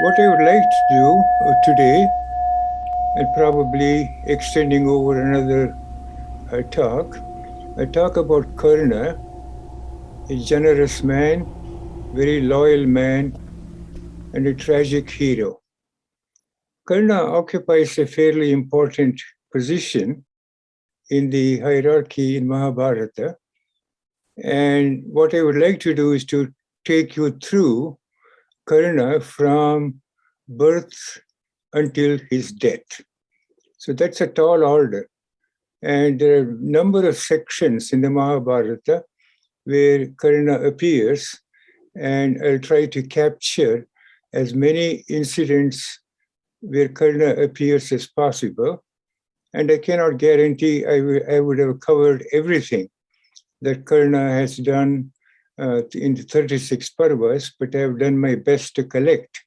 What I would like to do today, and probably extending over another talk, I talk about Karna, a generous man, very loyal man, and a tragic hero. Karna occupies a fairly important position in the hierarchy in Mahabharata. And what I would like to do is to take you through Karna from birth until his death. So that's a tall order. And there are a number of sections in the Mahabharata where Karna appears, and I'll try to capture as many incidents where Karna appears as possible. And I cannot guarantee I would have covered everything that Karna has done in the 36 parvas, but I have done my best to collect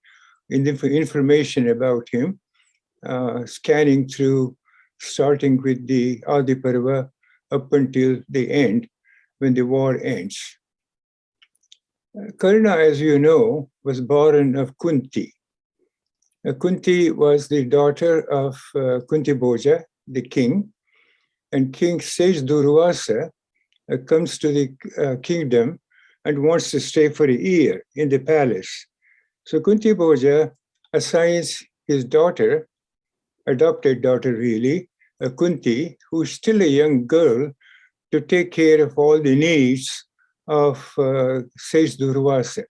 information about him, scanning through, starting with the Adi Parva up until the end, when the war ends. Karna, as you know, was born of Kunti. Kunti was the daughter of Kunti Bhoja, the king, and King Sage Durvasa comes to the kingdom and wants to stay for a year in the palace. So Kunti Bhoja assigns his daughter, adopted daughter really, Kunti, who's still a young girl, to take care of all the needs of Sage Durvasa.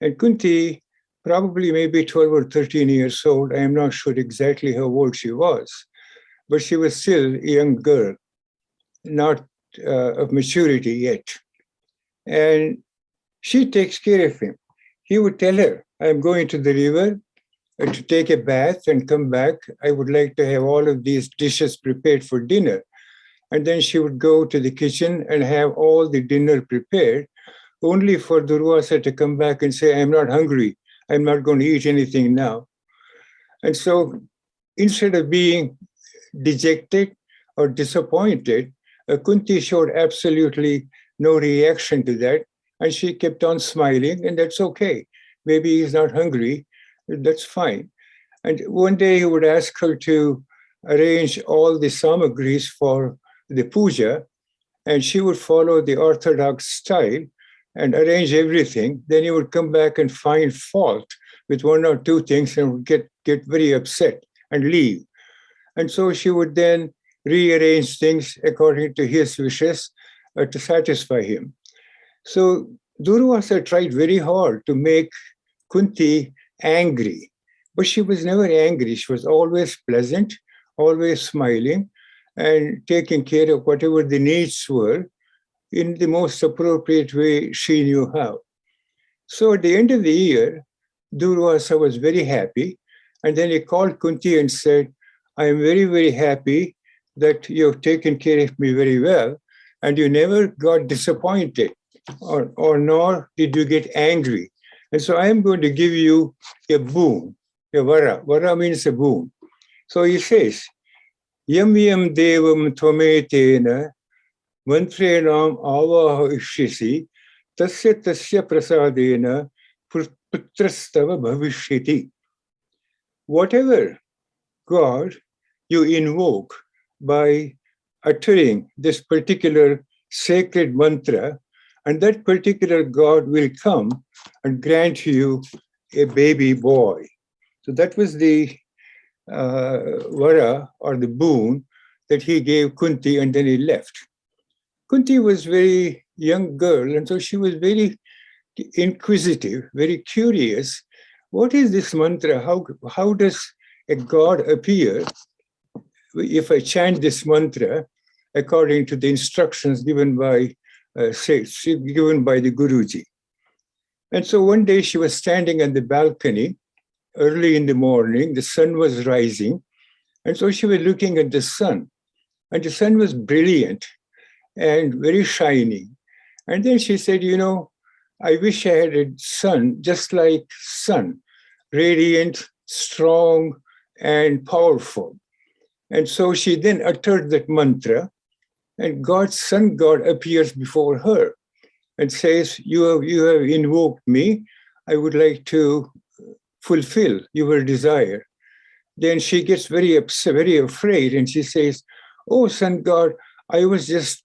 And Kunti, probably maybe 12 or 13 years old, I am not sure exactly how old she was, but she was still a young girl, not of maturity yet. And she takes care of him. He would tell her, I'm going to the river to take a bath and come back. I would like to have all of these dishes prepared for dinner. And then she would go to the kitchen and have all the dinner prepared, only for Durvasa to come back and say, I'm not hungry. I'm not going to eat anything now. And so instead of being dejected or disappointed, Kunti showed absolutely no reaction to that. And she kept on smiling, and that's okay. Maybe he's not hungry. That's fine. And one day he would ask her to arrange all the samagris for the puja, and she would follow the orthodox style and arrange everything. Then he would come back and find fault with one or two things and would get very upset and leave. And so she would then rearrange things according to his wishes to satisfy him. So Durvasa tried very hard to make Kunti angry, but she was never angry. She was always pleasant, always smiling, and taking care of whatever the needs were in the most appropriate way she knew how. So at the end of the year, Durvasa was very happy. And then he called Kunti and said, I am very, very happy that you have taken care of me very well, and you never got disappointed, or nor did you get angry. And so I am going to give you a boon, a vara. Vara means a boon. So he says, Yam yam devam tvametena mantrenam avahishyasi tasya tasya prasadena putrastava bhavishyati. Whatever God you invoke by uttering this particular sacred mantra, and that particular God will come and grant you a baby boy. So that was the vara, or the boon, that he gave Kunti, and then he left. Kunti was a very young girl, and so she was very inquisitive, very curious. What is this mantra? How does a God appear if I chant this mantra according to the instructions given by given by the Guruji? And so one day she was standing on the balcony early in the morning. The sun was rising, and so she was looking at the sun, and the sun was brilliant and very shiny. And then she said, I wish I had a son just like sun, radiant, strong, and powerful. And so she then uttered that mantra, and God's sun God appears before her and says, you have invoked me. I would like to fulfill your desire. Then she gets very upset, very afraid, and she says, "Oh, sun god, I was just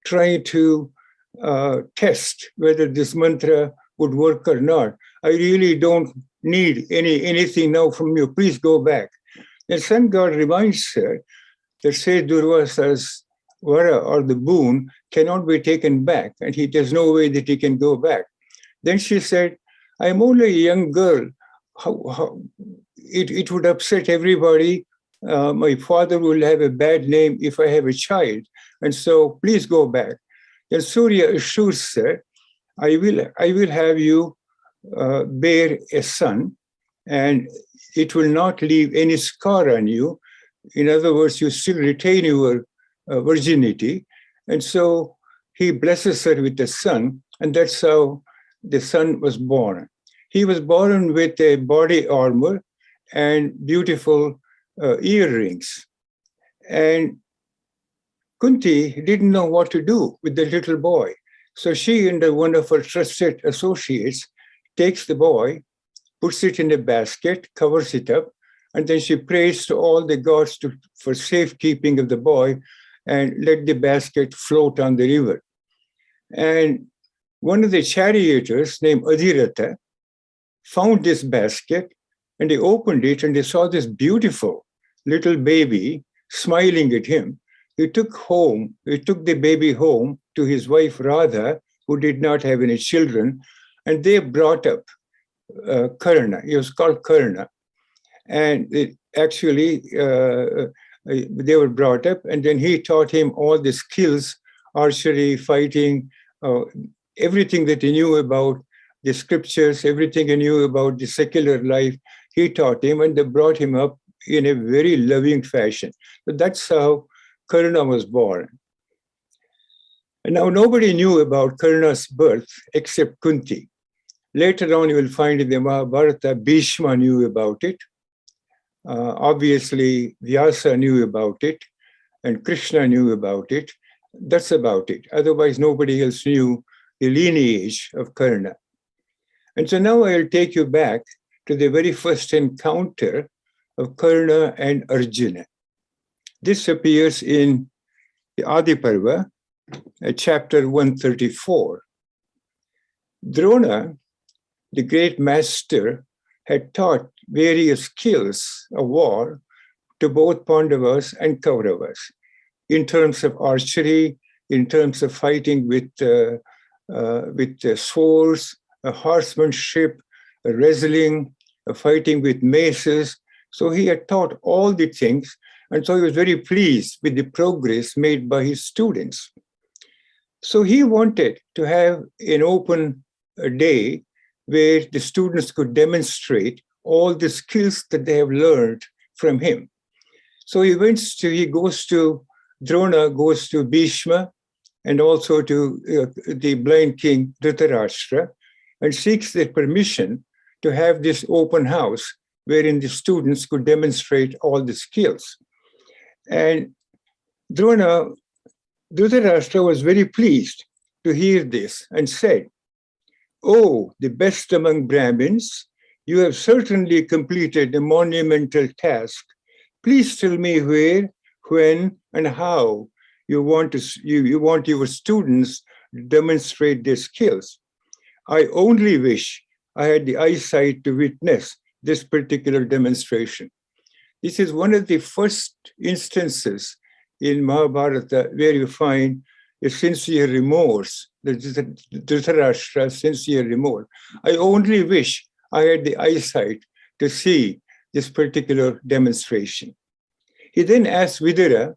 trying to test whether this mantra would work or not. I really don't need anything now from you. Please go back." And sun god reminds her that say Durvasa's vara, or the boon, cannot be taken back, and there's no way that he can go back. Then she said, "I'm only a young girl. It would upset everybody. My father will have a bad name if I have a child. And so please go back." Then Surya assures her, I will have you bear a son, and it will not leave any scar on you. In other words, you still retain your virginity. And so he blesses her with a son, and that's how the son was born. He was born with a body armor and beautiful earrings. And Kunti didn't know what to do with the little boy. So she and one of her trusted associates takes the boy, puts it in a basket, covers it up, and then she prays to all the gods for safekeeping of the boy and let the basket float on the river. And one of the charioteers named Adhiratha found this basket, and they opened it and they saw this beautiful little baby smiling at him. He took the baby home to his wife Radha, who did not have any children, and they brought up Karna. He was called Karna. And they were brought up, and then he taught him all the skills, archery, fighting, everything that he knew about the scriptures, everything he knew about the secular life. He taught him, and they brought him up in a very loving fashion. But that's how Karna was born. And now nobody knew about Karna's birth except Kunti. Later on, you will find in the Mahabharata, Bhishma knew about it. Obviously, Vyasa knew about it, and Krishna knew about it. That's about it. Otherwise, nobody else knew the lineage of Karna. And so now I'll take you back to the very first encounter of Karna and Arjuna. This appears in the Adi Parva, chapter 134. Drona, the great master, had taught various skills of war to both Pandavas and Kauravas in terms of archery, in terms of fighting with swords, horsemanship, wrestling, fighting with maces. So he had taught all the things, and so he was very pleased with the progress made by his students. So he wanted to have an open day where the students could demonstrate all the skills that they have learned from him. So Drona goes to Bhishma and also to the blind king Dhritarashtra and seeks their permission to have this open house wherein the students could demonstrate all the skills. And Dhritarashtra was very pleased to hear this and said, "Oh, the best among Brahmins, you have certainly completed a monumental task. Please tell me where, when, and how you want your students to demonstrate their skills. I only wish I had the eyesight to witness this particular demonstration." This is one of the first instances in Mahabharata where you find a sincere remorse, the Dhritarashtra's sincere remorse. I only wish I had the eyesight to see this particular demonstration. He then asked Vidura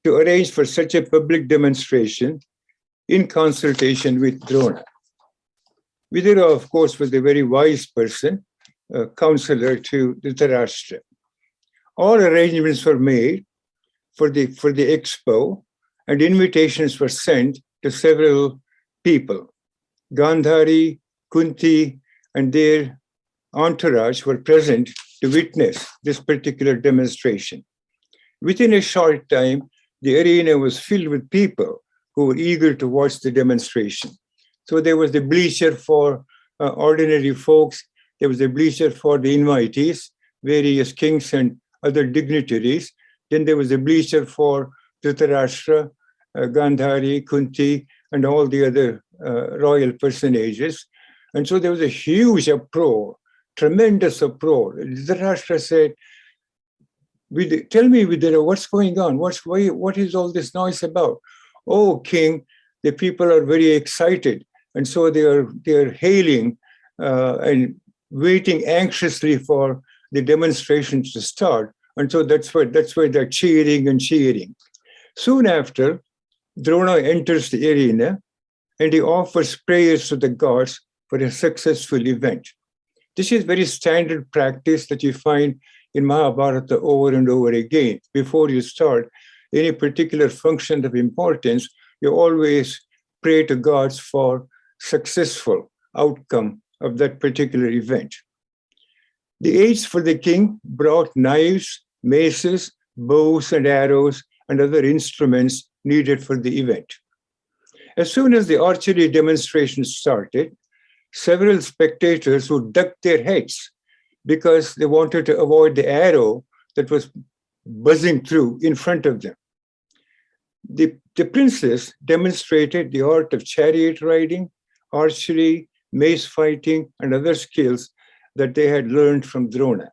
to arrange for such a public demonstration in consultation with Drona. Vidura, of course, was a very wise person, a counselor to Dhritarashtra. All arrangements were made for the expo, and invitations were sent to several people. Gandhari, Kunti, and their entourage were present to witness this particular demonstration. Within a short time, the arena was filled with people who were eager to watch the demonstration. So there was the bleacher for ordinary folks. There was a bleacher for the invitees, various kings and other dignitaries. Then there was a bleacher for Dhritarashtra, Gandhari, Kunti, and all the other royal personages. And so there was a huge uproar, tremendous uproar. Dhritarashtra said, tell me, Vidura, what's going on? What is all this noise about? Oh, king, the people are very excited. And so they are hailing and waiting anxiously for the demonstrations to start. And so that's why they're cheering and cheering. Soon after, Drona enters the arena and he offers prayers to the gods for a successful event. This is very standard practice that you find in Mahabharata over and over again. Before you start any particular function of importance, you always pray to gods for successful outcome of that particular event. The aides for the king brought knives, maces, bows and arrows, and other instruments needed for the event. As soon as the archery demonstration started, several spectators who ducked their heads because they wanted to avoid the arrow that was buzzing through in front of them. The princess demonstrated the art of chariot riding, archery, mace fighting, and other skills that they had learned from Drona.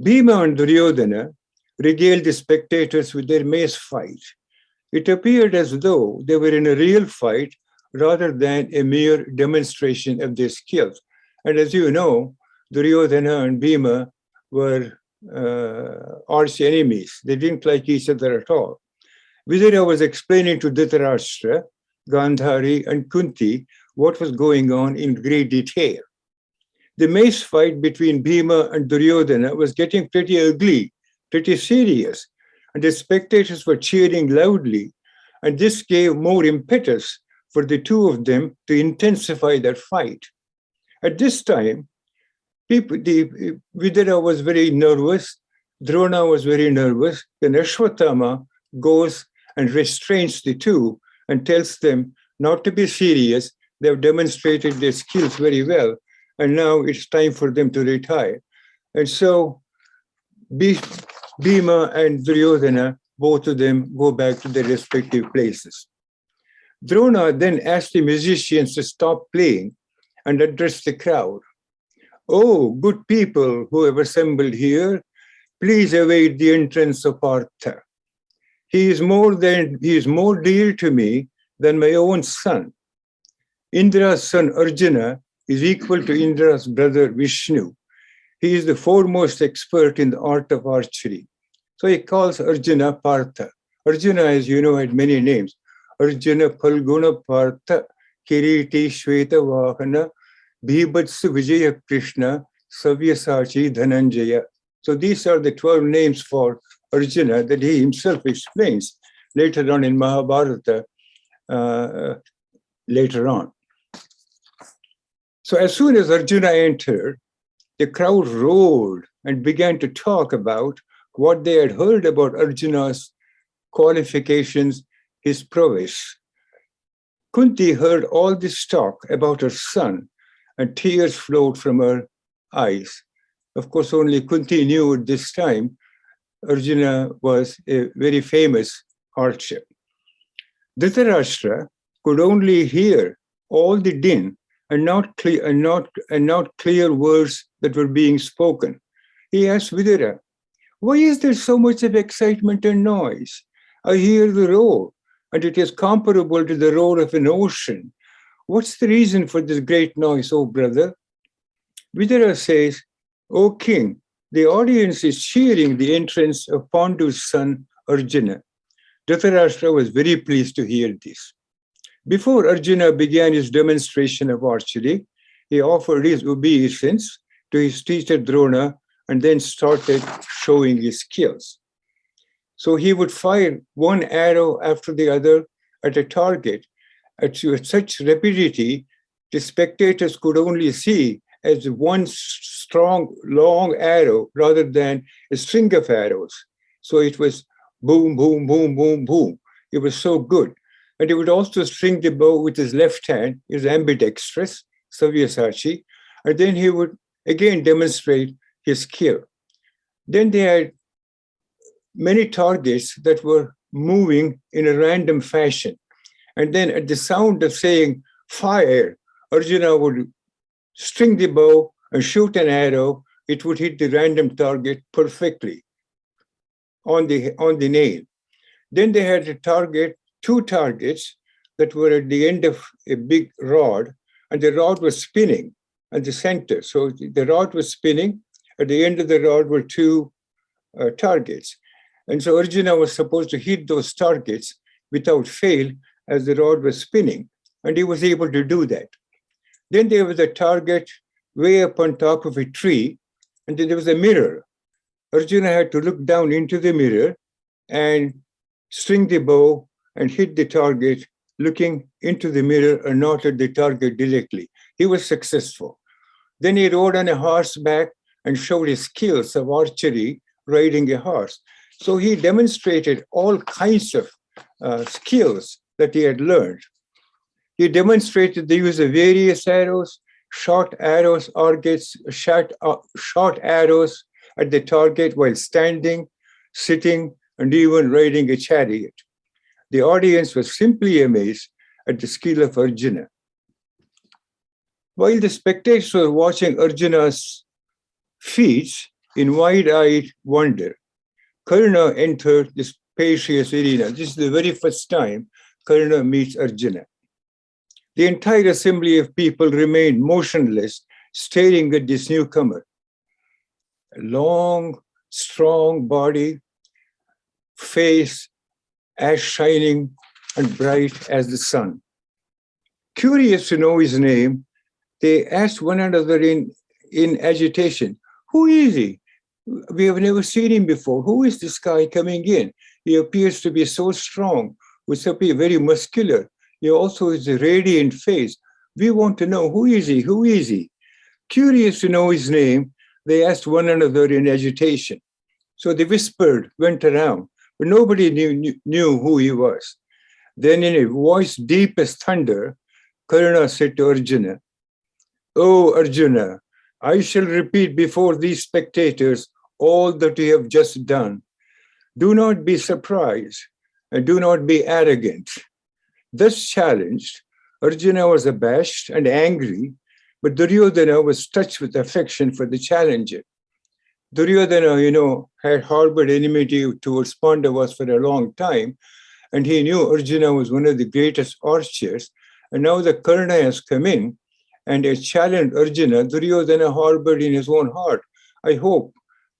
Bhima and Duryodhana regaled the spectators with their mace fight. It appeared as though they were in a real fight rather than a mere demonstration of their skills. And as you know, Duryodhana and Bhima were arch enemies. They didn't like each other at all. Vidura was explaining to Dhritarashtra, Gandhari, and Kunti what was going on in great detail. The mace fight between Bhima and Duryodhana was getting pretty ugly, pretty serious, and the spectators were cheering loudly, and this gave more impetus for the two of them to intensify their fight. At this time, Vidura was very nervous, Drona was very nervous, then Ashwatthama goes and restrains the two and tells them not to be serious. They have demonstrated their skills very well, and now it's time for them to retire. And so Bhima and Duryodhana, both of them go back to their respective places. Drona then asked the musicians to stop playing and address the crowd. Oh, good people who have assembled here, please await the entrance of Partha. He is more dear to me than my own son. Indra's son Arjuna is equal to Indra's brother Vishnu. He is the foremost expert in the art of archery. So he calls Arjuna Partha. Arjuna, as you know, had many names. Arjuna Phalguna Partha, Kiriti Shweta Vahana, Bhibhatsu Vijaya Krishna, Savyasachi Dhananjaya. So these are the 12 names for Arjuna that he himself explains later on in Mahabharata, later on. So as soon as Arjuna entered, the crowd roared and began to talk about what they had heard about Arjuna's qualifications, his prowess. Kunti heard all this talk about her son, and tears flowed from her eyes. Of course, only Kunti knew at this time Arjuna was a very famous archer. Dhritarashtra could only hear all the din and not clear words that were being spoken. He asked Vidura, why is there so much of excitement and noise? I hear the roar, and it is comparable to the roar of an ocean. What's the reason for this great noise, O brother? Vidura says, O king, the audience is cheering the entrance of Pandu's son, Arjuna. Dhritarashtra was very pleased to hear this. Before Arjuna began his demonstration of archery, he offered his obeisance to his teacher Drona and then started showing his skills. So he would fire one arrow after the other at a target at such rapidity, the spectators could only see as one strong, long arrow rather than a string of arrows. So it was boom, boom, boom, boom, boom. It was so good. And he would also string the bow with his left hand, he was ambidextrous, Savyasachi, and then he would again demonstrate his skill. Then they had many targets that were moving in a random fashion. And then at the sound of saying fire, Arjuna would string the bow and shoot an arrow. It would hit the random target perfectly on the nail. Then they had two targets that were at the end of a big rod, and the rod was spinning at the center. So the rod was spinning. At the end of the rod were two targets. And so Arjuna was supposed to hit those targets without fail as the rod was spinning, and he was able to do that. Then there was a target way up on top of a tree, and then there was a mirror. Arjuna had to look down into the mirror and string the bow and hit the target looking into the mirror and not at the target directly. He was successful. Then he rode on a horseback and showed his skills of archery riding a horse. So he demonstrated all kinds of skills that he had learned. He demonstrated the use of various arrows, short arrows, short arrows at the target while standing, sitting, and even riding a chariot. The audience was simply amazed at the skill of Arjuna. While the spectators were watching Arjuna's feats in wide-eyed wonder, Karna entered this spacious arena. This is the very first time Karna meets Arjuna. The entire assembly of people remained motionless, staring at this newcomer. A long, strong body, face as shining and bright as the sun. Curious to know his name, they asked one another in agitation, "Who is he? We have never seen him before. Who is this guy coming in? He appears to be so strong, with appear very muscular. He also has a radiant face. We want to know, who is he? Who is he?" Curious to know his name, they asked one another in agitation. So they whispered, went around, but nobody knew who he was. Then in a voice deep as thunder, Karna said to Arjuna, "Oh, Arjuna, I shall repeat before these spectators all that you have just done. Do not be surprised and do not be arrogant." Thus challenged, Arjuna was abashed and angry, but Duryodhana was touched with affection for the challenger. Duryodhana, had harbored enmity towards Pandavas for a long time, and he knew Arjuna was one of the greatest archers. And now the Karna has come in and has challenged Arjuna. Duryodhana harbored in his own heart, "I hope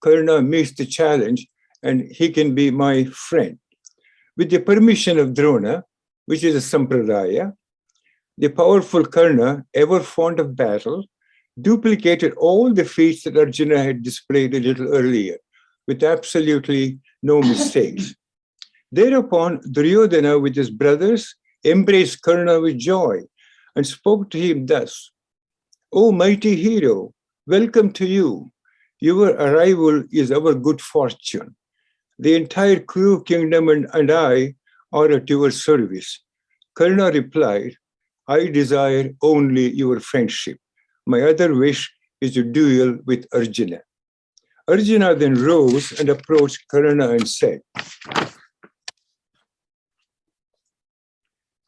Karna meets the challenge and he can be my friend." With the permission of Drona, which is a sampradaya, the powerful Karna, ever fond of battle, duplicated all the feats that Arjuna had displayed a little earlier, with absolutely no mistakes. Thereupon, Duryodhana, with his brothers, embraced Karna with joy and spoke to him thus, "O mighty hero, welcome to you. Your arrival is our good fortune. The entire Kuru kingdom and I are at your service." Karna replied, "I desire only your friendship. My other wish is to duel with Arjuna." Arjuna then rose and approached Karna and said,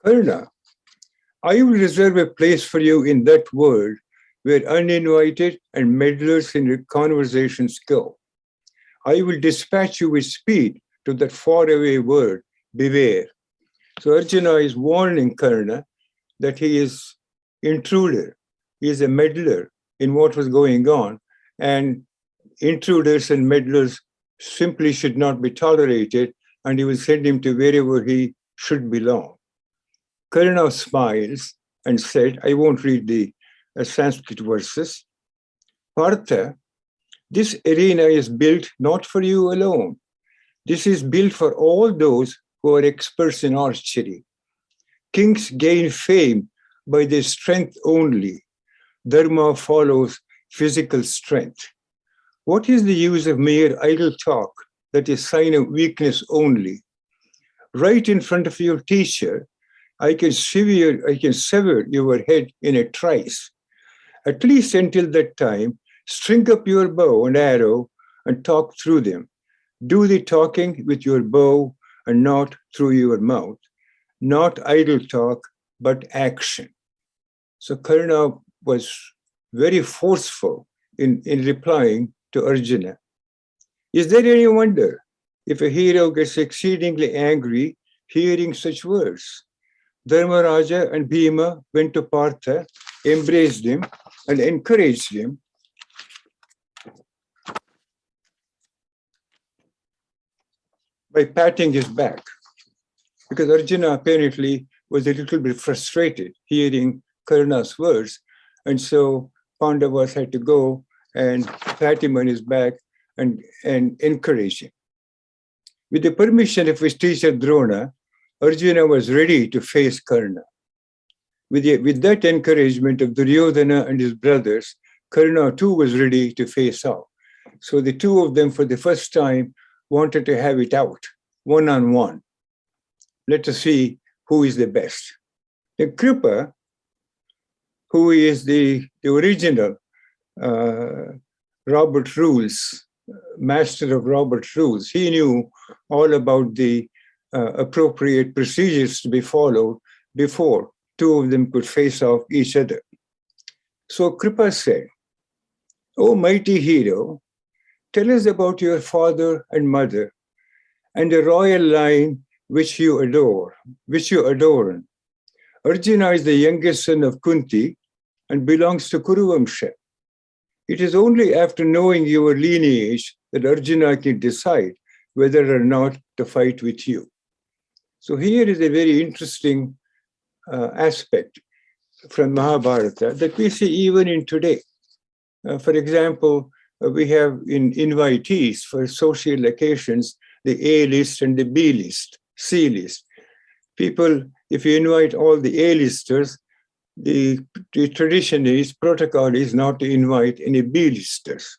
"Karna, I will reserve a place for you in that world where uninvited and meddlers in conversations go. I will dispatch you with speed to that faraway world. Beware." So Arjuna is warning Karna that he is intruder. He is a meddler in what was going on, and intruders and meddlers simply should not be tolerated, and he will send him to wherever he should belong. Karna smiles and said, I won't read the Sanskrit verses. "Partha, this arena is built not for you alone. This is built for all those who are experts in archery. Kings gain fame by their strength only. Dharma follows physical strength. What is the use of mere idle talk that is sign of weakness only? Right in front of your teacher, I can sever your head in a trice. At least until that time, string up your bow and arrow and talk through them. Do the talking with your bow and not through your mouth. Not idle talk, but action. So Karna was very forceful in replying to Arjuna. Is there any wonder if a hero gets exceedingly angry hearing such words? Dharmaraja and Bhima went to Partha, embraced him, and encouraged him by patting his back, because Arjuna apparently was a little bit frustrated hearing Karna's words, and so Pandavas had to go and pat him on his back and encourage him. With the permission of his teacher Drona, Arjuna was ready to face Karna. With that encouragement of Duryodhana and his brothers, Karna too was ready to face off. So the two of them, for the first time, wanted to have it out, one-on-one. Let us see who is the best. The Kripa, who is the original Robert Rules, master of Robert Rules, he knew all about the appropriate procedures to be followed before two of them could face off each other. So Kripa said, "O mighty hero, tell us about your father and mother and the royal line which you adore. Arjuna is the youngest son of Kunti and belongs to Kuruvamsha. It is only after knowing your lineage that Arjuna can decide whether or not to fight with you." So here is a very interesting aspect from Mahabharata that we see even in today. For example, we have in invitees for social occasions, the A list and the B list, C list. People, if you invite all the A-listers, the tradition is, protocol is not to invite any B-listers.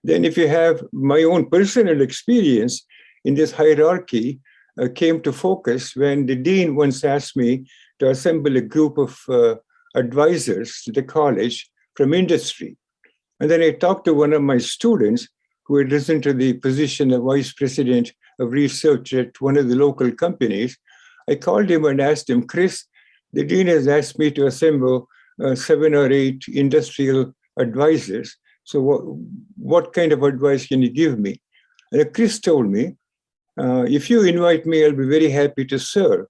Then if you have my own personal experience in this hierarchy came to focus when the dean once asked me to assemble a group of advisors to the college from industry. And then I talked to one of my students who had risen to the position of vice president of research at one of the local companies. I called him and asked him, "Chris, the dean has asked me to assemble 7 or 8 industrial advisors. So what kind of advice can you give me?" And Chris told me, "If you invite me, I'll be very happy to serve.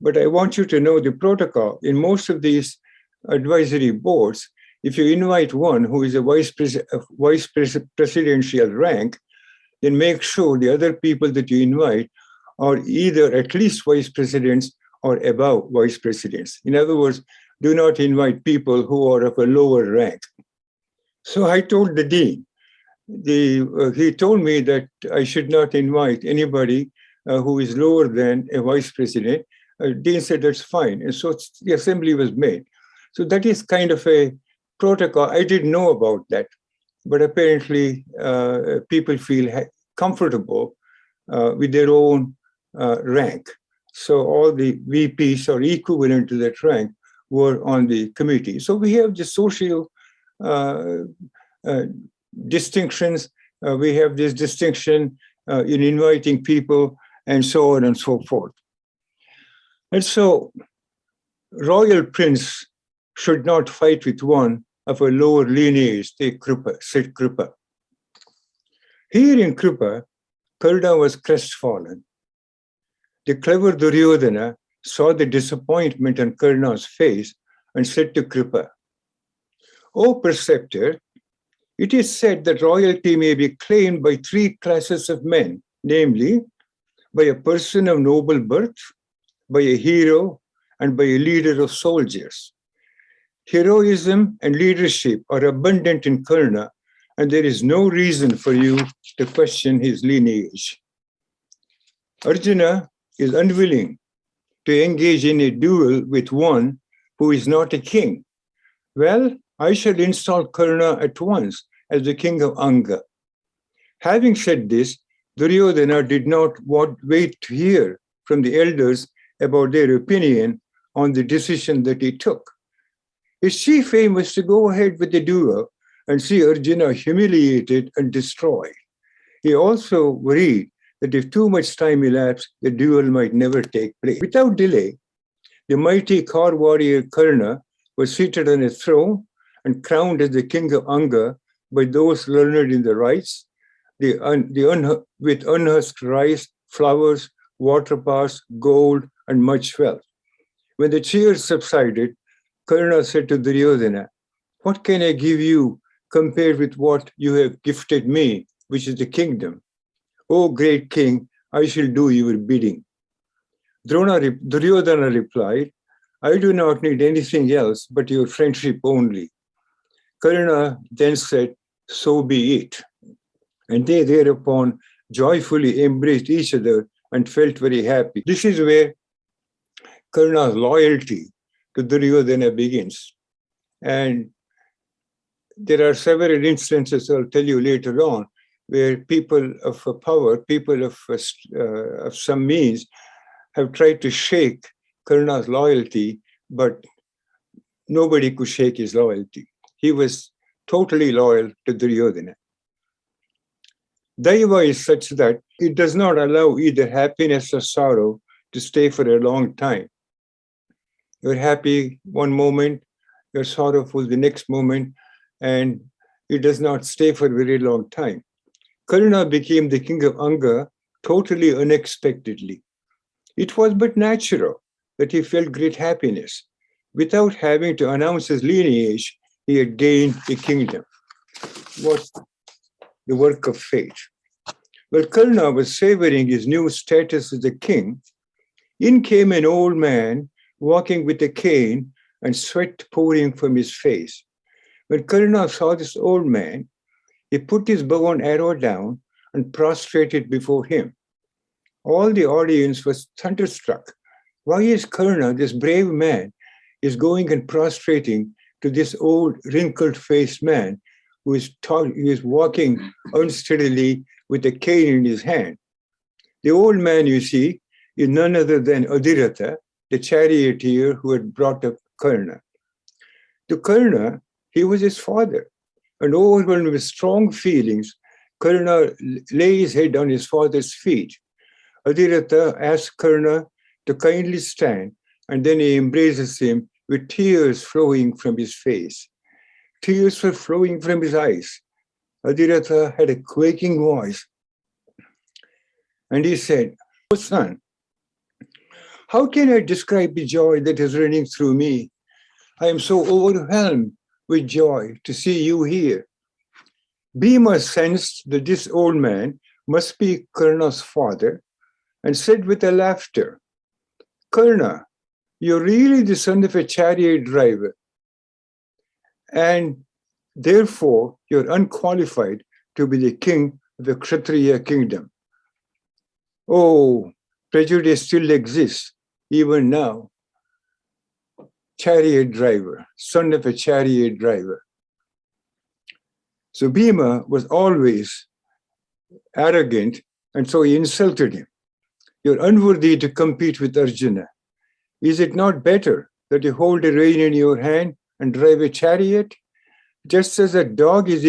But I want you to know the protocol. In most of these advisory boards, if you invite one who is a vice presidential rank, then make sure the other people that you invite are either at least vice presidents or above vice presidents. In other words, do not invite people who are of a lower rank." So I told the dean, he told me that I should not invite anybody who is lower than a vice president. Dean said, "That's fine." And so the assembly was made. So that is kind of a protocol. I didn't know about that, but apparently people feel comfortable with their own rank. So all the VPs or equivalent to that rank were on the committee. So we have the social distinctions. We have this distinction in inviting people and so on and so forth. And so royal prince should not fight with one of a lower lineage, said Kripa. Here in Kripa, Karna was crestfallen. The clever Duryodhana saw the disappointment on Karna's face and said to Kripa, "O preceptor, it is said that royalty may be claimed by 3 classes of men, namely, by a person of noble birth, by a hero, and by a leader of soldiers. Heroism and leadership are abundant in Karna, and there is no reason for you to question his lineage." Arjuna is unwilling to engage in a duel with one who is not a king. "Well, I shall install Karna at once as the king of Anga." Having said this, Duryodhana did not wait to hear from the elders about their opinion on the decision that he took. His chief aim was to go ahead with the duel and see Arjuna humiliated and destroyed. He also worried that if too much time elapsed, the duel might never take place. Without delay, the mighty car warrior Karna was seated on a throne and crowned as the king of Anga by those learned in the rites, with unhusked rice, flowers, water paths, gold, and much wealth. When the cheers subsided, Karna said to Duryodhana, "What can I give you compared with what you have gifted me, which is the kingdom? O great king, I shall do your bidding." Duryodhana replied, "I do not need anything else but your friendship only." Karna then said, "So be it." And they thereupon joyfully embraced each other and felt very happy. This is where Karna's loyalty to Duryodhana begins. And there are several instances I'll tell you later on where people of power, people of some means, have tried to shake Karna's loyalty, but nobody could shake his loyalty. He was totally loyal to Duryodhana. Daiva is such that it does not allow either happiness or sorrow to stay for a long time. You're happy one moment, you're sorrowful the next moment, and it does not stay for a very long time. Karna became the king of Anga totally unexpectedly. It was but natural that he felt great happiness. Without having to announce his lineage, he had gained the kingdom. What the work of fate. Well, Karna was savoring his new status as a king. In came an old man walking with a cane and sweat pouring from his face. When Karna saw this old man, he put his bow and arrow down and prostrated before him. All the audience was thunderstruck. Why is Karna, this brave man, is going and prostrating to this old wrinkled-faced man who is walking unsteadily with a cane in his hand? The old man, you see, is none other than Adhiratha, the charioteer who had brought up Karna. To Karna, he was his father, and overwhelmed with strong feelings, Karna lay his head on his father's feet. Adhiratha asked Karna to kindly stand, and then he embraces him with tears flowing from his face. Tears were flowing from his eyes. Adhiratha had a quaking voice, and he said, "Oh son, how can I describe the joy that is running through me? I am so overwhelmed with joy to see you here." Bhima sensed that this old man must be Karna's father and said with a laughter, "Karna, you're really the son of a chariot driver, and therefore you're unqualified to be the king of the Kshatriya kingdom." Oh, prejudice still exists, even now. Chariot driver, son of a chariot driver. So Bhima was always arrogant, and so he insulted him. "You're unworthy to compete with Arjuna. Is it not better that you hold a rein in your hand and drive a chariot? Just as a dog is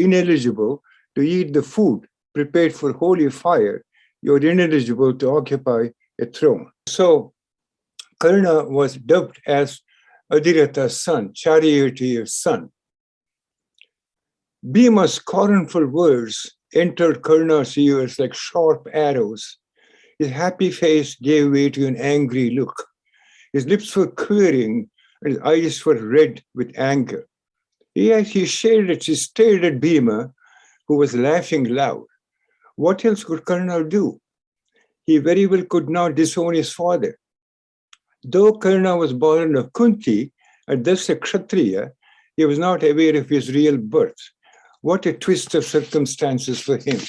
ineligible to eat the food prepared for holy fire, you're ineligible to occupy a throne." So Karna was dubbed as Adhiratha's son, charioteer's son. Bhima's scornful words entered Karna's ears like sharp arrows. His happy face gave way to an angry look. His lips were quivering and his eyes were red with anger. He stared at Bhima, who was laughing loud. What else could Karna do? He very well could not disown his father. Though Karna was born of Kunti and thus a Kshatriya, he was not aware of his real birth. What a twist of circumstances for him.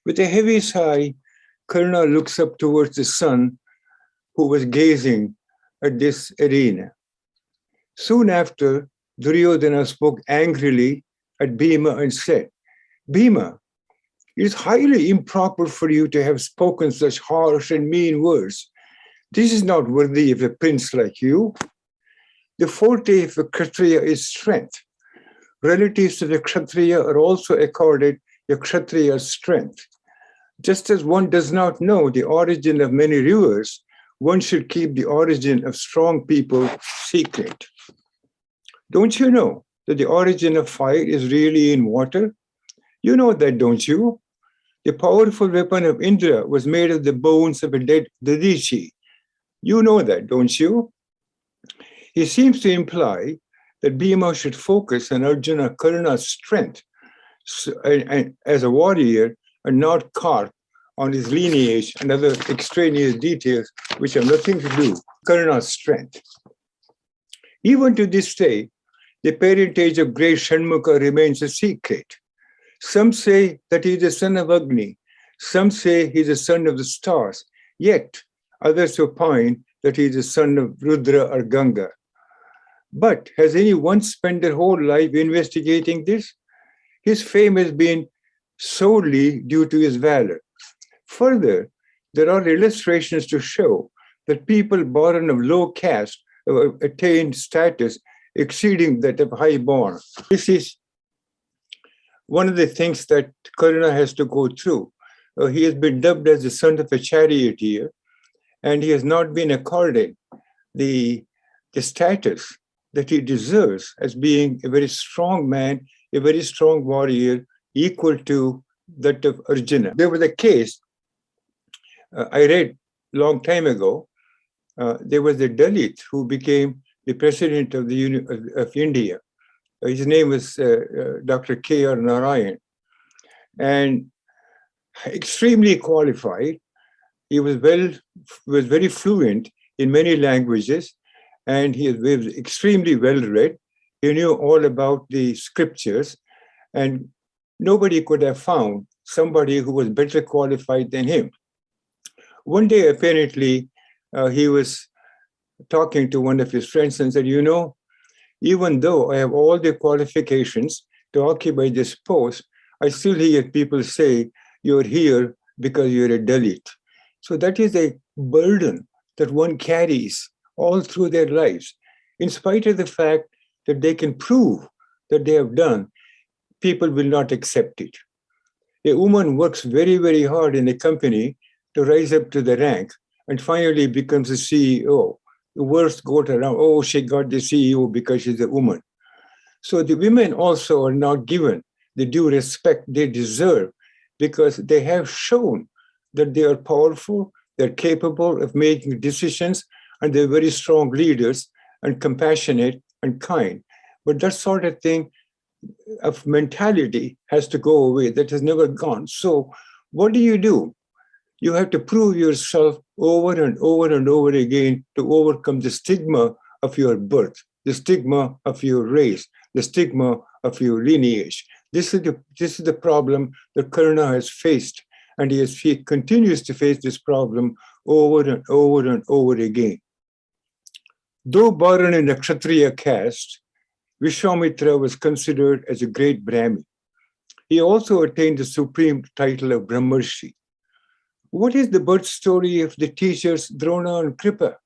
With a heavy sigh, Karna looks up towards the sun, who was gazing at this arena. Soon after, Duryodhana spoke angrily at Bhima and said, "Bhima, it is highly improper for you to have spoken such harsh and mean words. This is not worthy of a prince like you." The forte of a Kshatriya is strength. Relatives to the Kshatriya are also accorded a Kshatriya's strength. Just as one does not know the origin of many rivers, one should keep the origin of strong people secret. Don't you know that the origin of fire is really in water? You know that, don't you? The powerful weapon of Indra was made of the bones of a dead Dadichi. You know that, don't you? He seems to imply that Bhima should focus on Arjuna Karna's strength and as a warrior and not carp on his lineage and other extraneous details which have nothing to do with Karna's strength. Even to this day, the parentage of great Shanmukha remains a secret. Some say that he is the son of Agni. Some say he is the son of the stars. Yet, others opine that he is the son of Rudra or Ganga. But has anyone spent their whole life investigating this? His fame has been solely due to his valor. Further, there are illustrations to show that people born of low caste have attained status exceeding that of high-born. This is one of the things that Karna has to go through. He has been dubbed as the son of a charioteer, and he has not been accorded the status that he deserves as being a very strong man, a very strong warrior, equal to that of Arjuna. There was a case I read a long time ago. There was a Dalit who became the president of India. His name was Dr. K.R. Narayan, and extremely qualified. He was very fluent in many languages, and he was extremely well read. He knew all about the scriptures, and nobody could have found somebody who was better qualified than him. One day, apparently, he was talking to one of his friends and said, you know, even though I have all the qualifications to occupy this post, I still hear people say, you're here because you're a Dalit. So that is a burden that one carries all through their lives. In spite of the fact that they can prove that they have done, people will not accept it. A woman works very, very hard in a company to rise up to the rank and finally becomes a CEO. The worst go around, oh, she got the CEO because she's a woman. So the women also are not given the due respect they deserve because they have shown that they are powerful, they're capable of making decisions, and they're very strong leaders and compassionate and kind. But that sort of thing of mentality has to go away. That has never gone. So what do? You have to prove yourself over and over and over again to overcome the stigma of your birth, the stigma of your race, the stigma of your lineage. This is the problem that Karna has faced, and he continues to face this problem over and over and over again. Though born in a Kshatriya caste, Vishwamitra was considered as a great Brahmin. He also attained the supreme title of Brahmarshi. What is the birth story of the teachers Drona and Kripa?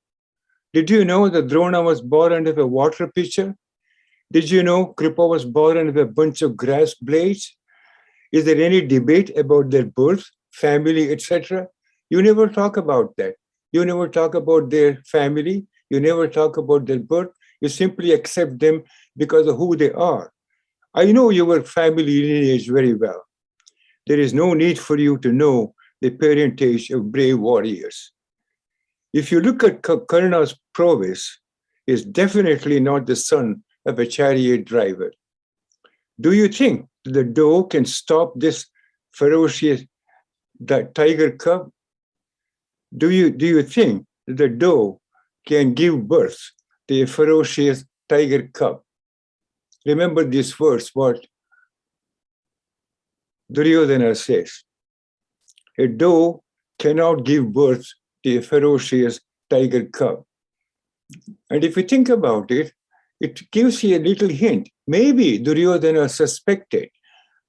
Did you know that Drona was born out of a water pitcher? Did you know Kripa was born out of a bunch of grass blades? Is there any debate about their birth, family, etc.? You never talk about that. You never talk about their family. You never talk about their birth. You simply accept them because of who they are. I know your family lineage very well. There is no need for you to know the parentage of brave warriors. If you look at Karna's prowess, he is definitely not the son of a chariot driver. Do you think the doe can stop this ferocious tiger cub? Do you think that the doe can give birth to a ferocious tiger cub? Remember this verse, what Duryodhana says. A doe cannot give birth to a ferocious tiger cub. And if you think about it, it gives you a little hint. Maybe Duryodhana suspected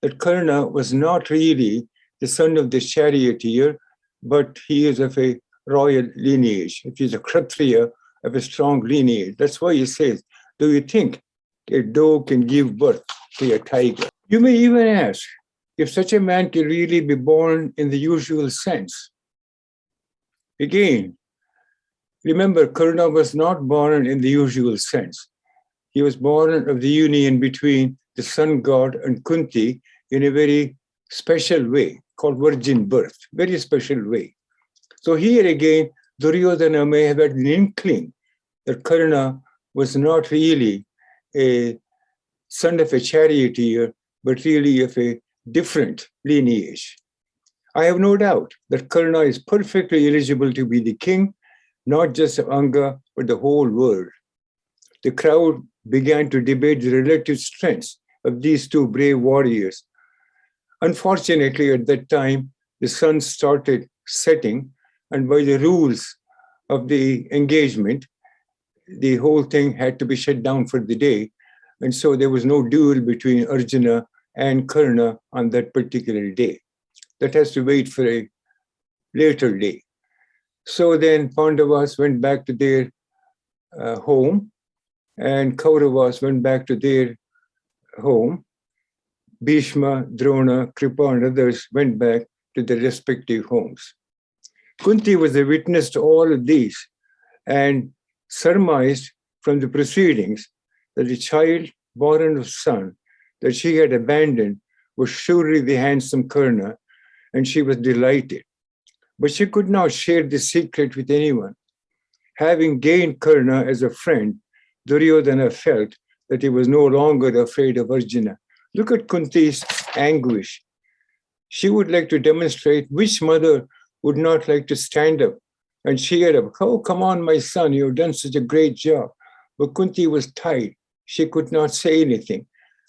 that Karna was not really the son of the charioteer, but he is of a royal lineage. If he's a Kshatriya of a strong lineage. That's why he says, Do you think a dog can give birth to a tiger? You may even ask if such a man can really be born in the usual sense. Again, remember, Karna was not born in the usual sense. He was born of the union between the sun god and Kunti in a very special way, called virgin birth, very special way. So here again, Duryodhana may have had an inkling that Karna was not really a son of a charioteer, but really of a different lineage. I have no doubt that Karna is perfectly eligible to be the king, not just of Anga, but the whole world. The crowd began to debate the relative strengths of these two brave warriors. Unfortunately, at that time, the sun started setting, and by the rules of the engagement, the whole thing had to be shut down for the day. And so there was no duel between Arjuna and Karna on that particular day. That has to wait for a later day. So then Pandavas went back to their home, and Kauravas went back to their home. Bhishma, Drona, Kripa, and others went back to their respective homes. Kunti was a witness to all of these and surmised from the proceedings that the child born of son that she had abandoned was surely the handsome Karna, and she was delighted. But she could not share the secret with anyone. Having gained Karna as a friend, Duryodhana felt that he was no longer afraid of Arjuna. Look at Kunti's anguish. She would like to demonstrate which mother would not like to stand up and cheer up. Oh, come on, my son, you've done such a great job. But Kunti was tied. She could not say anything.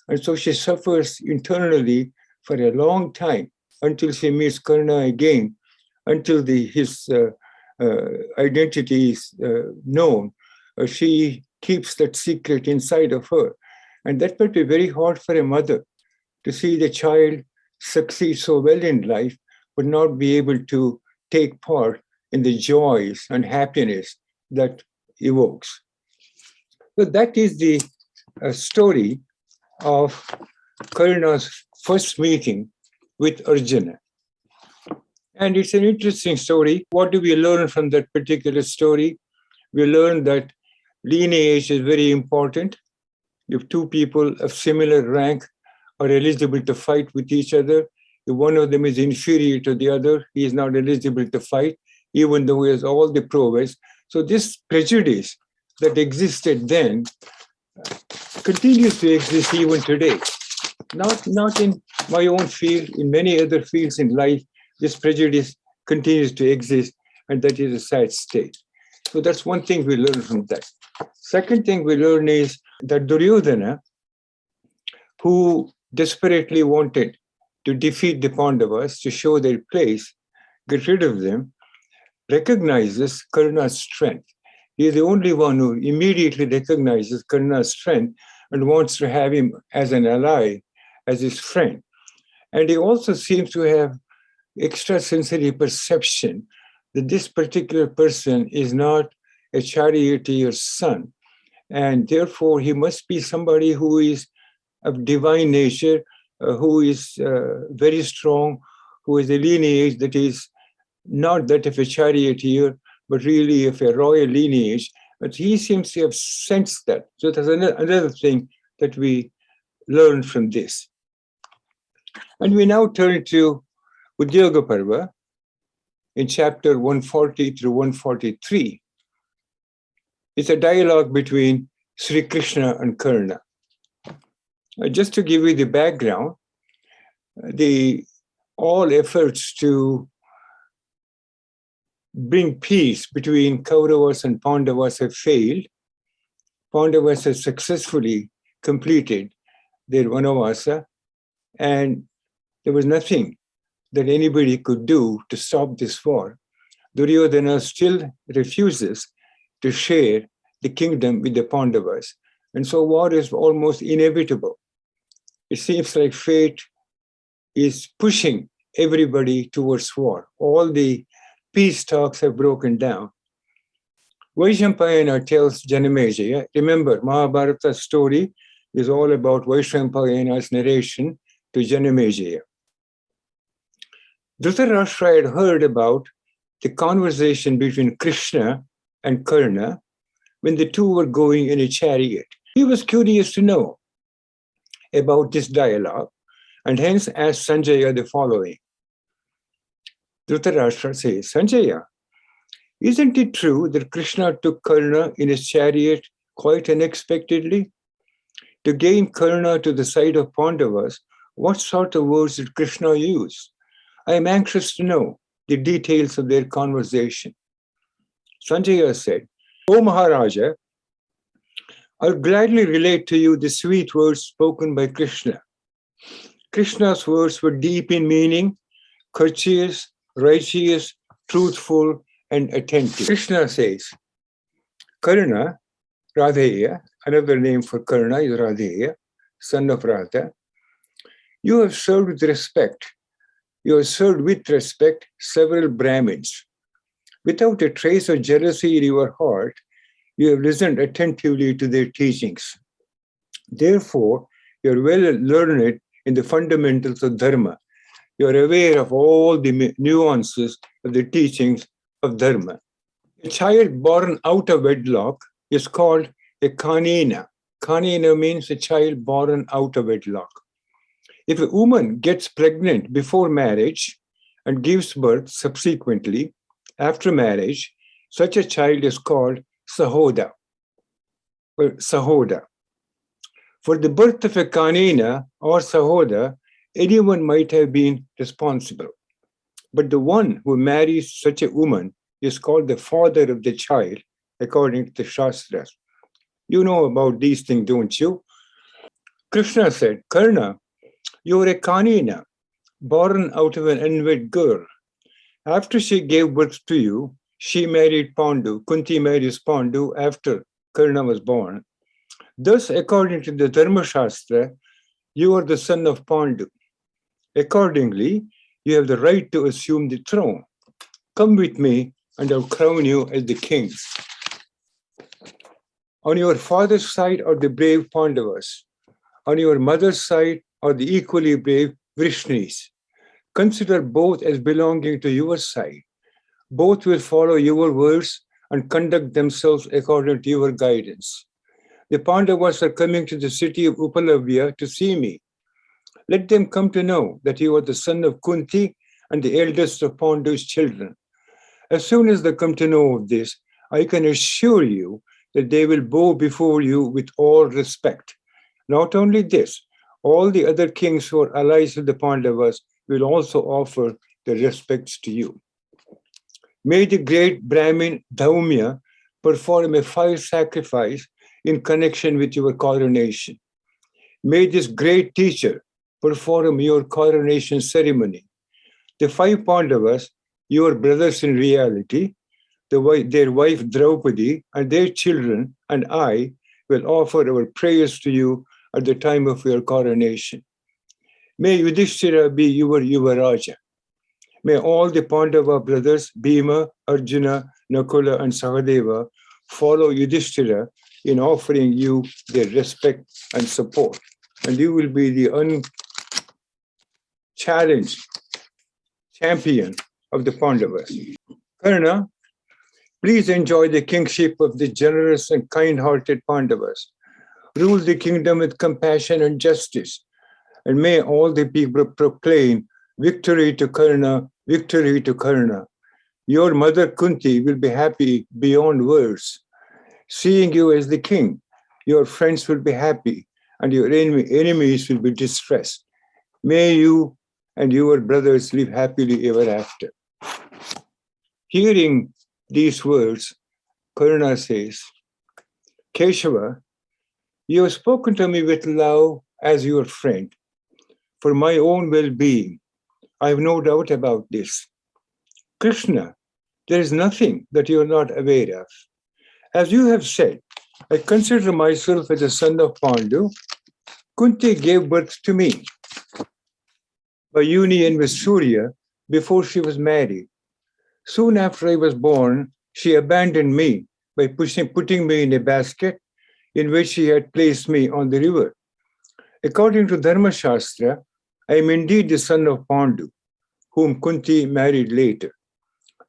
And so she suffers internally for a long time until she meets Karna again, until his identity is known. She keeps that secret inside of her. And that would be very hard for a mother to see the child succeed so well in life, but not be able to take part in the joys and happiness that evokes. So that is the story of Karna's first meeting with Arjuna. And it's an interesting story. What do we learn from that particular story? We learn that lineage is very important. If two people of similar rank are eligible to fight with each other, if one of them is inferior to the other, he is not eligible to fight, even though he has all the prowess. So this prejudice that existed then continues to exist even today. Not in my own field, in many other fields in life, this prejudice continues to exist, and that is a sad state. So that's one thing we learn from that. Second thing we learn is that Duryodhana, who desperately wanted to defeat the Pandavas to show their place, get rid of them, recognizes Karna's strength. He is the only one who immediately recognizes Karna's strength and wants to have him as an ally, as his friend. And he also seems to have extrasensory perception that this particular person is not a charioteer's son. And therefore, he must be somebody who is of divine nature, who is very strong, who is a lineage that is not that of a charioteer, but really of a royal lineage. But he seems to have sensed that. So that's another thing that we learn from this. And we now turn to Udyoga Parva in chapter 140 through 143. It's a dialogue between Sri Krishna and Karna. Just to give you the background, all efforts to bring peace between Kauravas and Pandavas have failed. Pandavas have successfully completed their vanavasa, and there was nothing that anybody could do to stop this war. Duryodhana still refuses to share the kingdom with the Pandavas. And so war is almost inevitable. It seems like fate is pushing everybody towards war. All the peace talks have broken down. Vaishampayana tells Janamejaya, remember, Mahabharata's story is all about Vaishampayana's narration to Janamejaya. Dhritarashtra had heard about the conversation between Krishna and Karna when the two were going in a chariot. He was curious to know about this dialogue and hence asked Sanjaya the following. Dhritarashtra says, Sanjaya, isn't it true that Krishna took Karna in his chariot quite unexpectedly? To gain Karna to the side of Pandavas, what sort of words did Krishna use? I am anxious to know the details of their conversation. Sanjaya said, O Maharaja, I'll gladly relate to you the sweet words spoken by Krishna. Krishna's words were deep in meaning, courteous, righteous, truthful, and attentive. Krishna says, Karna, Radheya, another name for Karna is Radheya, son of Radha, you have served with respect. You have served with respect several Brahmins. Without a trace of jealousy in your heart, you have listened attentively to their teachings. Therefore, you are well learned in the fundamentals of Dharma. You are aware of all the nuances of the teachings of Dharma. A child born out of wedlock is called a kanina. Kanina means a child born out of wedlock. If a woman gets pregnant before marriage and gives birth subsequently after marriage, such a child is called sahoda or sahoda. For the birth of a kanina or sahoda, anyone might have been responsible. But the one who marries such a woman is called the father of the child, according to the Shastras. You know about these things, don't you? Krishna said, Karna, you are a kanina, born out of an unwed girl. After she gave birth to you, she married Pandu. Kunti marries Pandu after Karna was born. Thus, according to the Dharma Shastra, you are the son of Pandu. Accordingly, you have the right to assume the throne. Come with me and I'll crown you as the king. On your father's side are the brave Pandavas. On your mother's side are the equally brave Vrishnis. Consider both as belonging to your side. Both will follow your words and conduct themselves according to your guidance. The Pandavas are coming to the city of Upalavya to see me. Let them come to know that you are the son of Kunti and the eldest of Pandu's children. As soon as they come to know of this, I can assure you that they will bow before you with all respect. Not only this, all the other kings who are allies of the Pandavas will also offer their respects to you. May the great Brahmin Dhaumya perform a fire sacrifice in connection with your coronation. May this great teacher perform your coronation ceremony. The 5 Pandavas, your brothers in reality, their wife Draupadi, and their children, and I will offer our prayers to you at the time of your coronation. May Yudhishthira be your Yuvaraja. May all the Pandava brothers, Bhima, Arjuna, Nakula, and Sahadeva, follow Yudhishthira in offering you their respect and support. And you will be the unchallenged champion of the Pandavas. Karna, please enjoy the kingship of the generous and kind-hearted Pandavas. Rule the kingdom with compassion and justice. And may all the people proclaim, victory to Karna, victory to Karna. Your mother Kunti will be happy beyond words. Seeing you as the king, your friends will be happy and your enemies will be distressed. May you and your brothers live happily ever after. Hearing these words, Karna says, Keshava, you have spoken to me with love as your friend. For my own well-being, I have no doubt about this. Krishna, there is nothing that you are not aware of. As you have said, I consider myself as a son of Pandu. Kunti gave birth to me by union with Surya before she was married. Soon after I was born, she abandoned me by putting me in a basket in which he had placed me on the river. According to Dharma Shastra, I am indeed the son of Pandu, whom Kunti married later.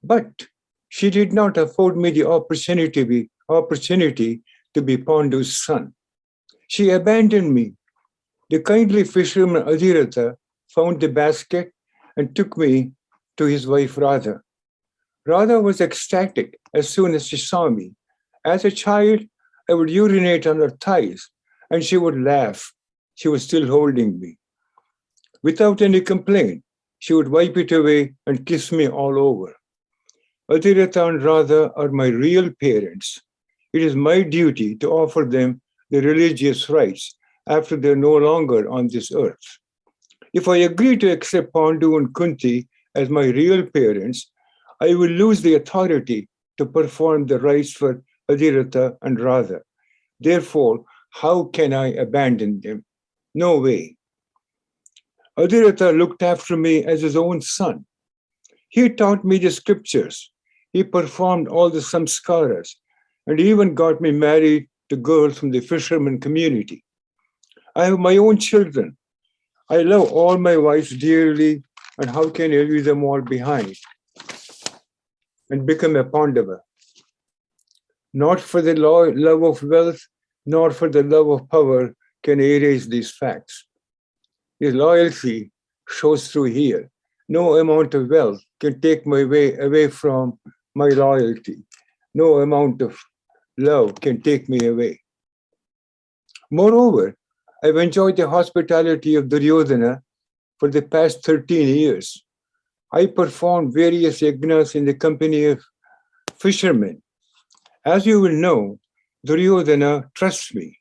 But she did not afford me the opportunity to be Pandu's son. She abandoned me. The kindly fisherman Adhiratha found the basket and took me to his wife Radha. Radha was ecstatic as soon as she saw me. As a child, I would urinate on her thighs, and she would laugh. She was still holding me. Without any complaint, she would wipe it away and kiss me all over. Adhiratha and Radha are my real parents. It is my duty to offer them the religious rites after they are no longer on this earth. If I agree to accept Pandu and Kunti as my real parents, I will lose the authority to perform the rites for Adhiratha and Radha. Therefore, how can I abandon them? No way. Adhiratha looked after me as his own son. He taught me the scriptures. He performed all the samskaras and even got me married to girls from the fisherman community. I have my own children. I love all my wives dearly, and how can I leave them all behind and become a Pandava? Not for the love of wealth, nor for the love of power can I erase these facts. His loyalty shows through here. No amount of wealth can take my way away from my loyalty. No amount of love can take me away. Moreover, I've enjoyed the hospitality of Duryodhana for the past 13 years. I performed various yajnas in the company of fishermen. As you will know, Duryodhana trusts me.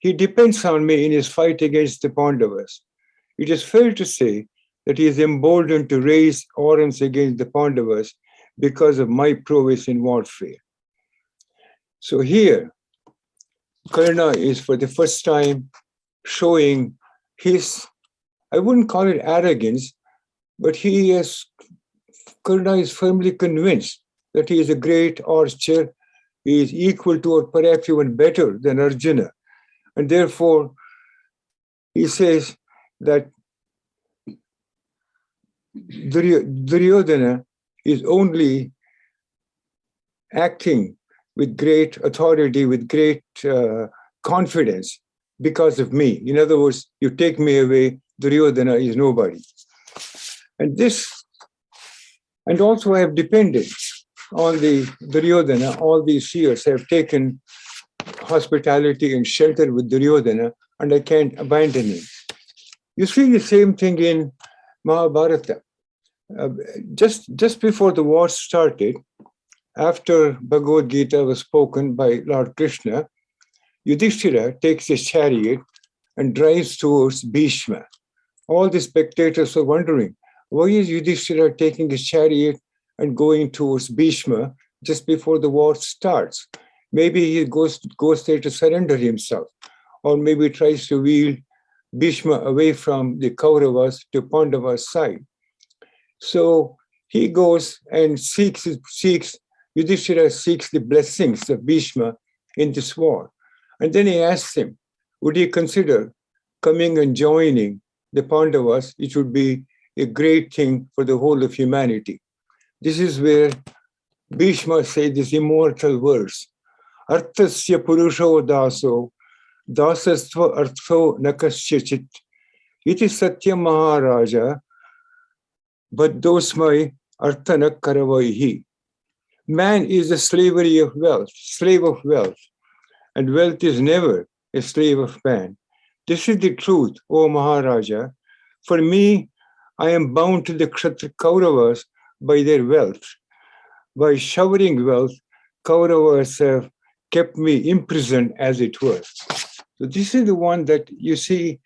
He depends on me in his fight against the Pandavas. It is fair to say that he is emboldened to raise arms against the Pandavas because of my prowess in warfare. So here, Karna is for the first time showing his, I wouldn't call it arrogance, but Karna is firmly convinced that he is a great archer. He is equal to or perhaps even better than Arjuna. And therefore, he says that Duryodhana is only acting with great authority, with great confidence because of me. In other words, you take me away, Duryodhana is nobody. And also I have depended on the Duryodhana all these years. I have taken hospitality and shelter with Duryodhana, and I can't abandon him. You see the same thing in Mahabharata. Just before the war started, after Bhagavad Gita was spoken by Lord Krishna, Yudhishthira takes his chariot and drives towards Bhishma. All the spectators are wondering, why is Yudhishthira taking his chariot and going towards Bhishma just before the war starts? Maybe he goes there to surrender himself, or maybe tries to wheel Bhishma away from the Kauravas to Pandava's side. So he goes and Yudhishthira seeks the blessings of Bhishma in this war. And then he asks him, would he consider coming and joining the Pandavas? It would be a great thing for the whole of humanity. This is where Bhishma said this immortal verse, Arthasya Purusho Daso, Dasastva Artho Nakasyachit, Iti Satya Maharaja, Baddosmai Arthanak Karavaihi. Man is the slavery of wealth, slave of wealth, and wealth is never a slave of man. This is the truth, O Maharaja. For me, I am bound to the Kauravas by their wealth. By showering wealth, Kauravas have kept me imprisoned, as it were. So this is the one that you see.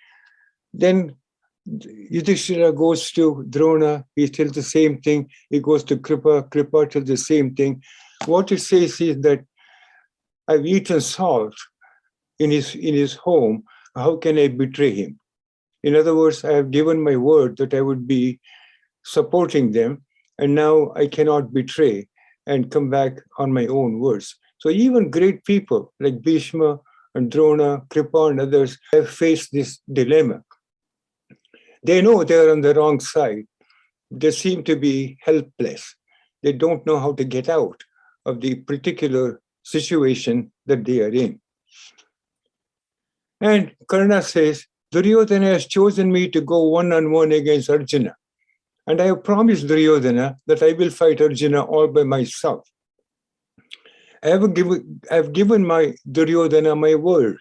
Then Yudhishthira goes to Drona, he tells the same thing. He goes to Kripa tells the same thing. What it says is that I've eaten salt in his home. How can I betray him? In other words, I have given my word that I would be supporting them, and now I cannot betray and come back on my own words. So even great people like Bhishma and Drona, Kripa and others have faced this dilemma. They know they're on the wrong side. They seem to be helpless. They don't know how to get out of the particular situation that they are in. And Karna says, Duryodhana has chosen me to go one-on-one against Arjuna. And I have promised Duryodhana that I will fight Arjuna all by myself. I have given my Duryodhana my word.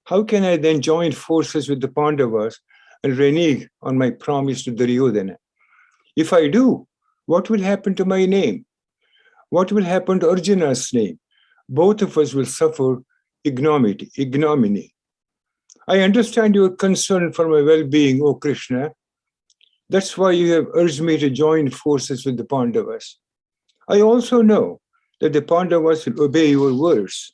How can I then join forces with the Pandavas and renege on my promise to Duryodhana? If I do, what will happen to my name? What will happen to Arjuna's name? Both of us will suffer ignominy. I understand your concern for my well-being, O Krishna. That's why you have urged me to join forces with the Pandavas. I also know that the Pandavas will obey your words.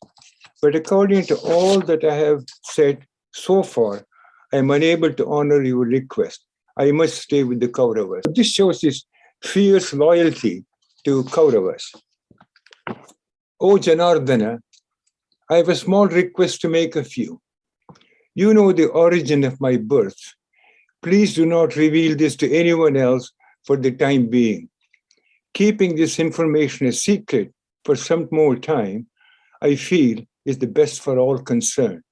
But according to all that I have said so far, I am unable to honor your request. I must stay with the Kauravas. This shows his fierce loyalty to Kauravas. O Janardana, I have a small request to make of you. You know the origin of my birth. Please do not reveal this to anyone else for the time being. Keeping this information a secret for some more time, I feel, is the best for all concerned.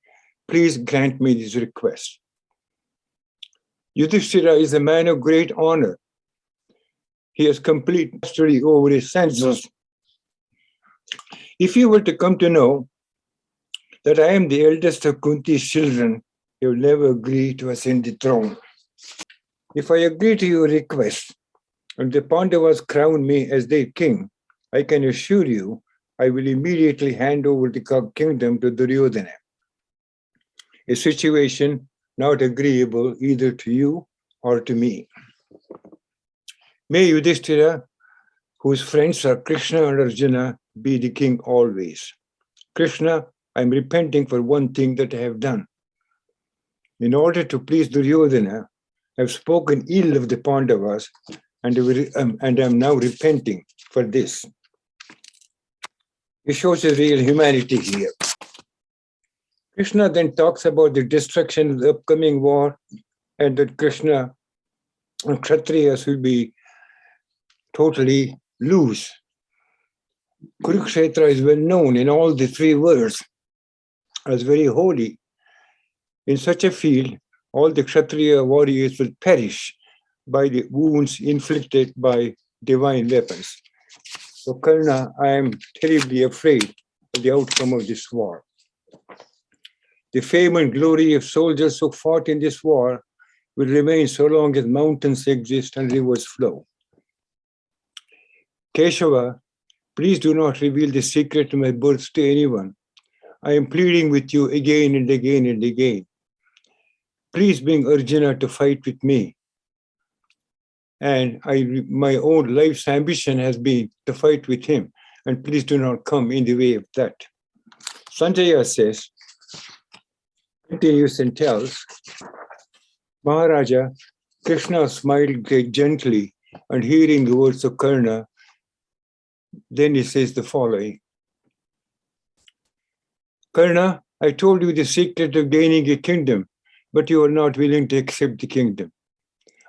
Please grant me this request. Yudhishthira is a man of great honor. He has complete mastery over his senses. If you were to come to know that I am the eldest of Kunti's children, he will never agree to ascend the throne. If I agree to your request and the Pandavas crown me as their king, I can assure you I will immediately hand over the kingdom to Duryodhana. A situation not agreeable either to you or to me. May Yudhishthira, whose friends are Krishna and Arjuna, be the king always. Krishna, I am repenting for one thing that I have done. In order to please Duryodhana, I have spoken ill of the Pandavas and am now repenting for this. It shows a real humanity here. Krishna then talks about the destruction of the upcoming war and that Krishna and Kshatriyas will be totally loose. Kurukshetra is well known in all the three worlds as very holy. In such a field, all the Kshatriya warriors will perish by the wounds inflicted by divine weapons. So Karna, I am terribly afraid of the outcome of this war. The fame and glory of soldiers who fought in this war will remain so long as mountains exist and rivers flow. Keshava, please do not reveal the secret of my birth to anyone. I am pleading with you again and again and again. Please bring Arjuna to fight with me. And my own life's ambition has been to fight with him. And please do not come in the way of that. Sanjaya says, continues and tells, Maharaja, Krishna smiled gently and hearing the words of Karna, then he says the following. Karna, I told you the secret of gaining a kingdom, but you are not willing to accept the kingdom.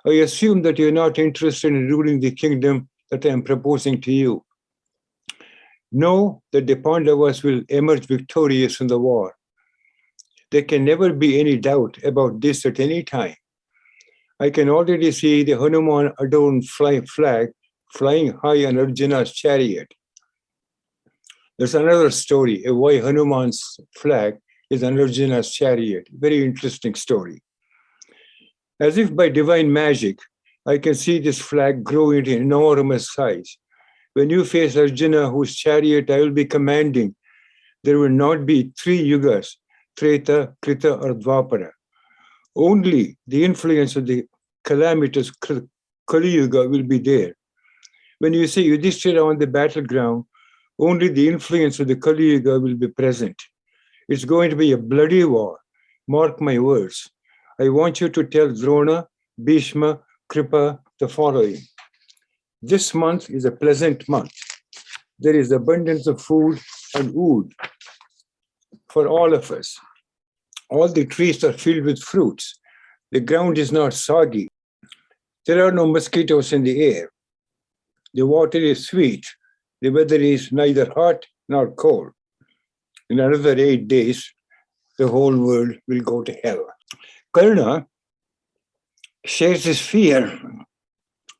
I assume that you are not interested in ruling the kingdom that I am proposing to you. Know that the Pandavas will emerge victorious in the war. There can never be any doubt about this at any time. I can already see the Hanuman adorned flag flying high on Arjuna's chariot. There's another story of why Hanuman's flag is on Arjuna's chariot. Very interesting story. As if by divine magic, I can see this flag grow into enormous size. When you face Arjuna, whose chariot I will be commanding, there will not be three yugas, Treta, Krita, or Dvapara. Only the influence of the calamitous Kali Yuga will be there. When you see Yudhishthira on the battleground, only the influence of the Kali Yuga will be present. It's going to be a bloody war. Mark my words. I want you to tell Drona, Bhishma, Kripa the following. This month is a pleasant month. There is abundance of food and wood for all of us. All the trees are filled with fruits. The ground is not soggy. There are no mosquitoes in the air. The water is sweet. The weather is neither hot nor cold. In another 8 days, the whole world will go to hell. Karna shares his fear,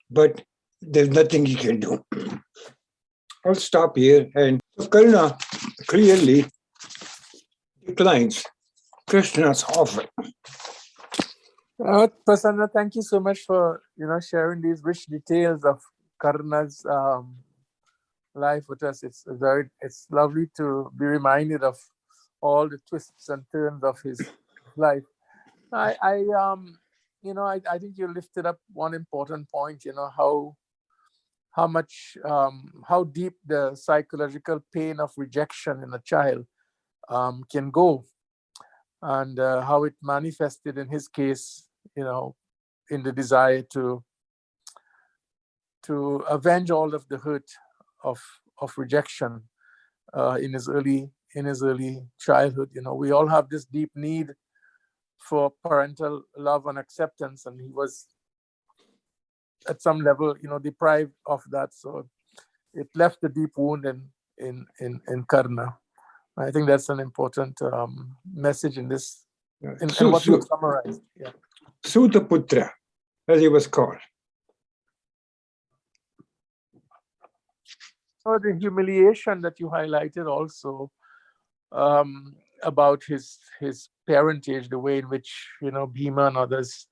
but there's nothing he can do. I'll stop here. And Karna clearly declines Krishna's offer. Prasanna, thank you so much for sharing these rich details of Karna's life with us. It's lovely to be reminded of all the twists and turns of his life. I think you lifted up one important point. How deep the psychological pain of rejection in a child can go, and how it manifested in his case, in the desire to avenge all of the hurt of rejection in his early childhood. We all have this deep need for parental love and acceptance, and he was at some level, deprived of that. So it left a deep wound in Karna. I think that's an important message in this, in what you summarized. Yeah. Sutaputra, as he was called. So the humiliation that you highlighted also about his parentage, the way in which Bhima and others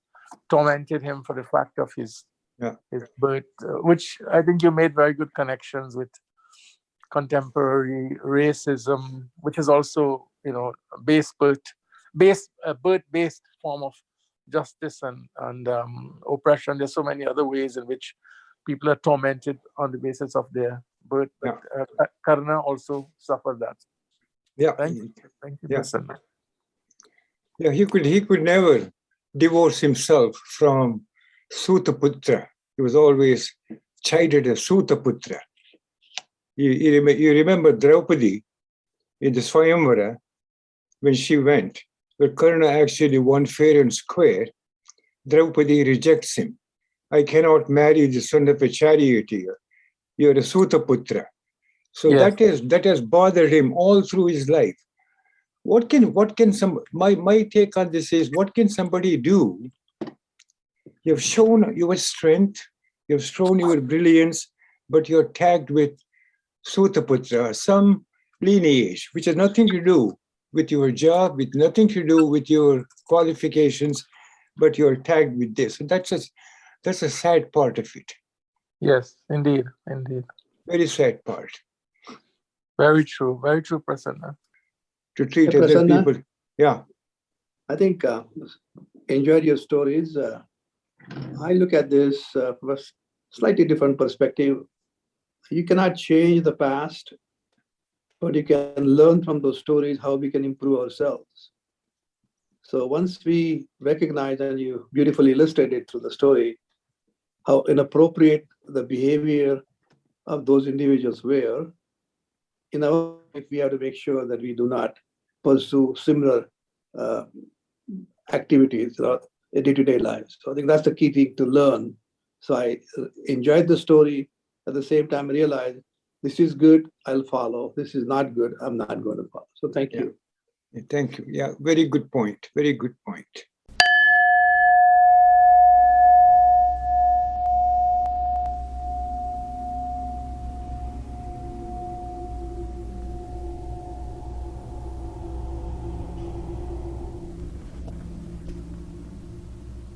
tormented him for the fact of his birth, which I think you made very good connections with contemporary racism, which is also birth-based form of justice and oppression. There's so many other ways in which people are tormented on the basis of their birth, but Karna also suffered that. Yeah, thank you, Prasanna. Yeah, he could never divorce himself from Sutaputra. He was always chided as Sutaputra. You remember Draupadi in the Swayamvara when she went, where Karna actually won fair and square. Draupadi rejects him. I cannot marry the son of a charioteer. You're a Sutaputra. So Yes. that has bothered him all through his life. My take on this is, what can somebody do? You've shown your strength, you've shown your brilliance, but you're tagged with Sutaputra, some lineage, which has nothing to do with your job, with nothing to do with your qualifications, but you're tagged with this. And that's a sad part of it. Yes, indeed. Very sad part. Very true, Prasanna. To treat other people. Yeah. I think enjoyed your stories. I look at this from a slightly different perspective. You cannot change the past, but you can learn from those stories how we can improve ourselves. So once we recognize, and you beautifully illustrated through the story, how inappropriate the behavior of those individuals were, in our life, we have to make sure that we do not pursue similar activities in day-to-day lives. So I think that's the key thing to learn. So I enjoyed the story. At the same time, I realized this is good, I'll follow. This is not good, I'm not going to follow. So thank you. Thank you. Yeah, very good point. Very good point.